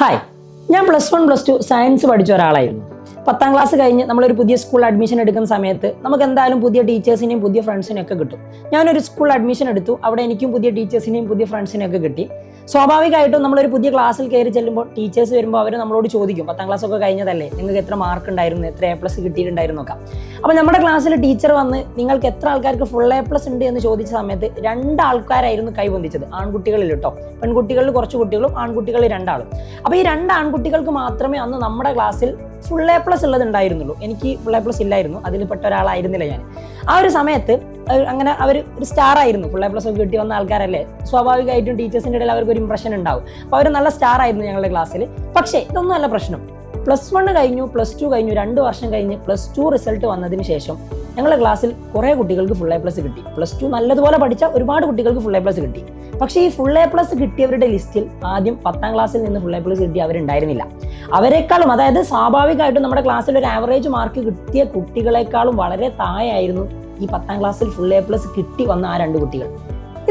Hi, ഞാൻ +1 +2 science പഠിച്ച ഒരാളായിരുന്നു. 10ാം ക്ലാസ് കഴിഞ്ഞ് നമ്മളൊരു പുതിയ സ്കൂൾ അഡ്മിഷൻ എടുക്കുന്ന സമയത്ത് നമുക്ക് എന്തായാലും പുതിയ ടീച്ചേഴ്സിനെയും പുതിയ ഫ്രണ്ട്സിനെയും ഒക്കെ കിട്ടും. ഞാനൊരു സ്കൂൾ അഡ്മിഷൻ എടുത്തു. അവിടെ എനിക്കും പുതിയ ടീച്ചേഴ്സിനെയും പുതിയ ഫ്രണ്ട്സിനെയും ഒക്കെ കിട്ടി. സ്വാഭാവികമായിട്ടും നമ്മളൊരു പുതിയ ക്ലാസ്സിൽ കയറി ചെല്ലുമ്പോൾ ടീച്ചേഴ്സ് വരുമ്പോൾ അവർ നമ്മളോട് ചോദിക്കും, 10ാം ക്ലാസ് ഒക്കെ കഴിഞ്ഞതല്ലേ, നിങ്ങൾക്ക് എത്ര മാർക്ക് ഉണ്ടായിരുന്നു, എത്ര A+ കിട്ടിയിട്ടുണ്ടായിരുന്നു ഒക്കെ. അപ്പോൾ നമ്മുടെ ക്ലാസ്സിൽ ടീച്ചർ വന്ന് നിങ്ങൾക്ക് എത്ര ആൾക്കാർക്ക് ഫുൾ A+ ഉണ്ട് എന്ന് ചോദിച്ച സമയത്ത് 2 ആൾക്കാരായിരുന്നു കൈ പൊന്തിച്ചത്. ആൺകുട്ടികളിൽ കേട്ടോ, പെൺകുട്ടികളിൽ കുറച്ച് കുട്ടികളും ആൺകുട്ടികളിൽ 2 ആളും. അപ്പോൾ ഈ 2 ആൺകുട്ടികൾക്ക് മാത്രമേ അന്ന് നമ്മുടെ ക്ലാസ്സിൽ ഫുൾ A+ ഉള്ളത് ഉണ്ടായിരുന്നുള്ളൂ. എനിക്ക് ഫുൾ A+ ഇല്ലായിരുന്നു, അതിൽ പെട്ട ഒരാളായിരുന്നില്ല ഞാൻ. ആ ഒരു സമയത്ത് അങ്ങനെ അവർ ഒരു സ്റ്റാർ ആയിരുന്നു. ഫുൾ A+ ഒക്കെ കിട്ടി വന്ന ആൾക്കാരല്ലേ, സ്വാഭാവികമായിട്ടും ടീച്ചേഴ്സിൻ്റെ ഇടയിൽ അവർക്ക് ഒരു ഇംപ്രഷൻ ഉണ്ടാവും. അപ്പോൾ അവർ നല്ല സ്റ്റാർ ആയിരുന്നു ഞങ്ങളുടെ ക്ലാസ്സിൽ. പക്ഷേ ഇതൊന്നും അല്ല പ്രശ്നം. +1 കഴിഞ്ഞു, +2 കഴിഞ്ഞു, 2 വർഷം കഴിഞ്ഞ് +2 റിസൾട്ട് വന്നതിന് ശേഷം ഞങ്ങളുടെ ക്ലാസ്സിൽ കുറേ കുട്ടികൾക്ക് ഫുൾ A+ കിട്ടി. +2 നല്ലതുപോലെ പഠിച്ച ഒരുപാട് കുട്ടികൾക്ക് ഫുൾ A+ കിട്ടി. പക്ഷേ ഈ ഫുൾ A+ കിട്ടിയവരുടെ ലിസ്റ്റിൽ ആദ്യം 10ാം ക്ലാസ്സിൽ നിന്ന് ഫുൾ A+ കിട്ടി അവരുണ്ടായിരുന്നില്ല. അവരെക്കാളും, അതായത് സ്വാഭാവികമായിട്ടും നമ്മുടെ ക്ലാസ്സിൽ ഒരു ആവറേജ് മാർക്ക് കിട്ടിയ കുട്ടികളെക്കാളും വളരെ താഴെയായിരുന്നു ഈ 10ാം ക്ലാസ്സിൽ ഫുൾ A+ കിട്ടി വന്ന ആ 2 കുട്ടികൾ.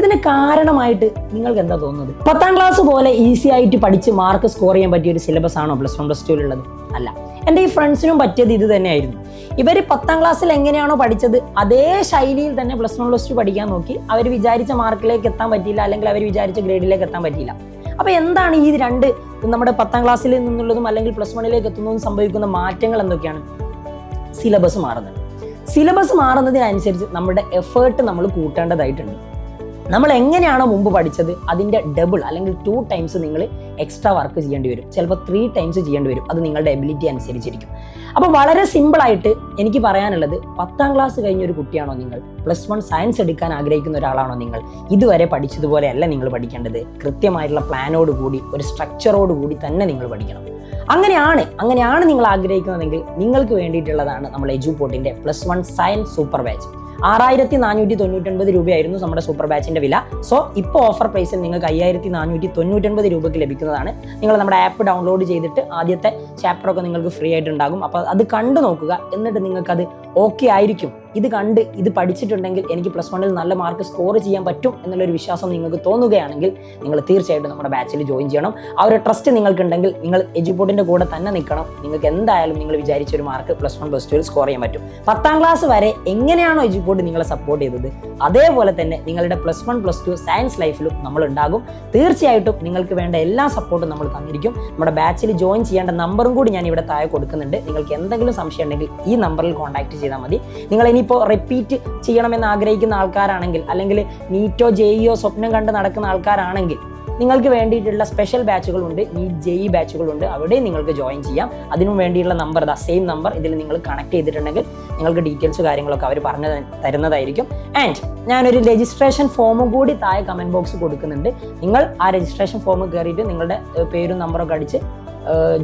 ഇതിന് കാരണമായിട്ട് നിങ്ങൾക്ക് എന്താ തോന്നുന്നത്? 10ാം ക്ലാസ് പോലെ ഈസി ആയിട്ട് പഠിച്ച് മാർക്ക് സ്കോർ ചെയ്യാൻ പറ്റിയ ഒരു സിലബസ് ആണോ +1 +2 ഉള്ളത്? അല്ല. എൻ്റെ ഈ ഫ്രണ്ട്സിനും പറ്റിയത് ഇത് തന്നെയായിരുന്നു. ഇവർ 10ാം ക്ലാസ്സിൽ എങ്ങനെയാണോ പഠിച്ചത് അതേ ശൈലിയിൽ തന്നെ +1 +2 പഠിക്കാൻ നോക്കി. അവർ വിചാരിച്ച മാർക്കിലേക്ക് എത്താൻ പറ്റിയില്ല, അല്ലെങ്കിൽ അവർ വിചാരിച്ച ഗ്രേഡിലേക്ക് എത്താൻ പറ്റിയില്ല. അപ്പോൾ എന്താണ് ഈ 2 നമ്മുടെ 10ാം ക്ലാസ്സിൽ നിന്നുള്ളതും അല്ലെങ്കിൽ +1ലേക്ക് എത്തുന്നതും സംഭവിക്കുന്ന മാറ്റങ്ങൾ എന്തൊക്കെയാണ്? സിലബസ് മാറുന്നത്. സിലബസ് മാറുന്നതിനനുസരിച്ച് നമ്മുടെ എഫേർട്ട് നമ്മൾ കൂട്ടേണ്ടതായിട്ടുണ്ട്. നമ്മൾ എങ്ങനെയാണോ മുമ്പ് പഠിച്ചത് അതിൻ്റെ ഡബിൾ അല്ലെങ്കിൽ 2 ടൈംസ് നിങ്ങൾ എക്സ്ട്രാ വർക്ക് ചെയ്യേണ്ടി വരും. ചിലപ്പോൾ 3 ടൈംസ് ചെയ്യേണ്ടി വരും. അത് നിങ്ങളുടെ എബിലിറ്റി അനുസരിച്ചിരിക്കും. അപ്പോൾ വളരെ സിമ്പിളായിട്ട് എനിക്ക് പറയാനുള്ളത്, 10ാം ക്ലാസ് കഴിഞ്ഞ ഒരു കുട്ടിയാണോ നിങ്ങൾ, +1 സയൻസ് എടുക്കാൻ ആഗ്രഹിക്കുന്ന ഒരാളാണോ നിങ്ങൾ, ഇതുവരെ പഠിച്ചതുപോലെയല്ല നിങ്ങൾ പഠിക്കേണ്ടത്. കൃത്യമായിട്ടുള്ള പ്ലാനോട് കൂടി, ഒരു സ്ട്രക്ചറോട് കൂടി തന്നെ നിങ്ങൾ പഠിക്കണം. അങ്ങനെയാണ് നിങ്ങൾ ആഗ്രഹിക്കുന്നതെങ്കിൽ നിങ്ങൾക്ക് വേണ്ടിയിട്ടുള്ളതാണ് നമ്മൾ എജുപോർട്ടിൻ്റെ +1 സയൻസ് സൂപ്പർ ബാച്ച്. 6499 രൂപയായിരുന്നു നമ്മുടെ സൂപ്പർ ബാച്ചിന്റെ വില. സോ ഇപ്പോൾ ഓഫർ പ്രൈസിൽ നിങ്ങൾക്ക് 5499 രൂപയ്ക്ക് ലഭിക്കുന്നതാണ്. നിങ്ങൾ നമ്മുടെ ആപ്പ് ഡൗൺലോഡ് ചെയ്തിട്ട് ആദ്യത്തെ ചാപ്റ്ററൊക്കെ നിങ്ങൾക്ക് ഫ്രീ ആയിട്ട് ഉണ്ടാകും. അപ്പോൾ അത് കണ്ടു നോക്കുക. എന്നിട്ട് നിങ്ങൾക്കത് ഓക്കെ ആയിരിക്കും, ഇത് പഠിച്ചിട്ടുണ്ടെങ്കിൽ എനിക്ക് +1ൽ നല്ല മാർക്ക് സ്കോർ ചെയ്യാൻ പറ്റും എന്നുള്ളൊരു വിശ്വാസം നിങ്ങൾക്ക് തോന്നുകയാണെങ്കിൽ നിങ്ങൾ തീർച്ചയായിട്ടും നമ്മുടെ ബാച്ചിൽ ജോയിൻ ചെയ്യണം. ആ ഒരു ട്രസ്റ്റ് നിങ്ങൾക്കുണ്ടെങ്കിൽ നിങ്ങൾ എജുപോർട്ടിൻ്റെ കൂടെ തന്നെ നിൽക്കണം. നിങ്ങൾക്ക് എന്തായാലും നിങ്ങൾ വിചാരിച്ച ഒരു മാർക്ക് +1 +2ൽ സ്കോർ ചെയ്യാൻ പറ്റും. 10ാം ക്ലാസ് വരെ എങ്ങനെയാണോ എജുപോർട്ട് നിങ്ങളെ സപ്പോർട്ട് ചെയ്തത് അതേപോലെ തന്നെ നിങ്ങളുടെ +1 +2 സയൻസ് ലൈഫിലും നമ്മൾ ഉണ്ടാകും. തീർച്ചയായിട്ടും നിങ്ങൾക്ക് വേണ്ട എല്ലാ സപ്പോർട്ടും നമ്മൾ തന്നിരിക്കും. നമ്മുടെ ബാച്ചിൽ ജോയിൻ ചെയ്യേണ്ട നമ്പറും കൂടി ഞാൻ ഇവിടെ താഴെ കൊടുക്കുന്നുണ്ട്. നിങ്ങൾക്ക് എന്തെങ്കിലും സംശയം ഉണ്ടെങ്കിൽ ഈ നമ്പറിൽ കോൺടാക്ട് ചെയ്താൽ മതി. നിങ്ങൾ ഇനിയിപ്പോൾ റിപ്പീറ്റ് ചെയ്യണമെന്ന് ആഗ്രഹിക്കുന്ന ആൾക്കാരാണെങ്കിൽ, അല്ലെങ്കിൽ നീറ്റോ ജെഇഒ സ്വപ്നം കണ്ട് നടക്കുന്ന ആൾക്കാരാണെങ്കിൽ നിങ്ങൾക്ക് വേണ്ടിയിട്ടുള്ള സ്പെഷ്യൽ ബാച്ചുകളുണ്ട്, നീറ്റ് ജെഇ ബാച്ചുകളുണ്ട്. അവിടെ നിങ്ങൾക്ക് ജോയിൻ ചെയ്യാം. അതിനു വേണ്ടിയുള്ള നമ്പർ, സെയിം നമ്പർ ഇതിൽ നിങ്ങൾ കണക്ട് ചെയ്തിട്ടുണ്ടെങ്കിൽ നിങ്ങൾക്ക് ഡീറ്റെയിൽസ് കാര്യങ്ങളൊക്കെ അവർ പറഞ്ഞു തരുന്നതായിരിക്കും. ആൻഡ് ഞാനൊരു രജിസ്ട്രേഷൻ ഫോമും കൂടി താഴെ കമൻറ്റ് ബോക്സ് കൊടുക്കുന്നുണ്ട്. നിങ്ങൾ ആ രജിസ്ട്രേഷൻ ഫോം കയറിയിട്ട് നിങ്ങളുടെ പേരും നമ്പറൊക്കെ അടിച്ച്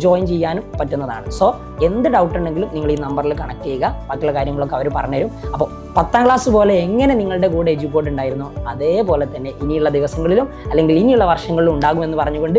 ജോയിൻ ചെയ്യാനും പറ്റുന്നതാണ്. സോ എന്ത് ഡൗട്ട് ഉണ്ടെങ്കിലും നിങ്ങൾ ഈ നമ്പറിൽ കണക്ട് ചെയ്യുക. ബാക്കിയുള്ള കാര്യങ്ങളൊക്കെ അവർ പറഞ്ഞുതരും. അപ്പോൾ 10ാം ക്ലാസ് പോലെ എങ്ങനെ നിങ്ങളുടെ കൂടെ എജുപോർട്ട് ഉണ്ടായിരുന്നോ അതേപോലെ തന്നെ ഇനിയുള്ള ദിവസങ്ങളിലും അല്ലെങ്കിൽ ഇനിയുള്ള വർഷങ്ങളിലും ഉണ്ടാകുമെന്ന് പറഞ്ഞുകൊണ്ട്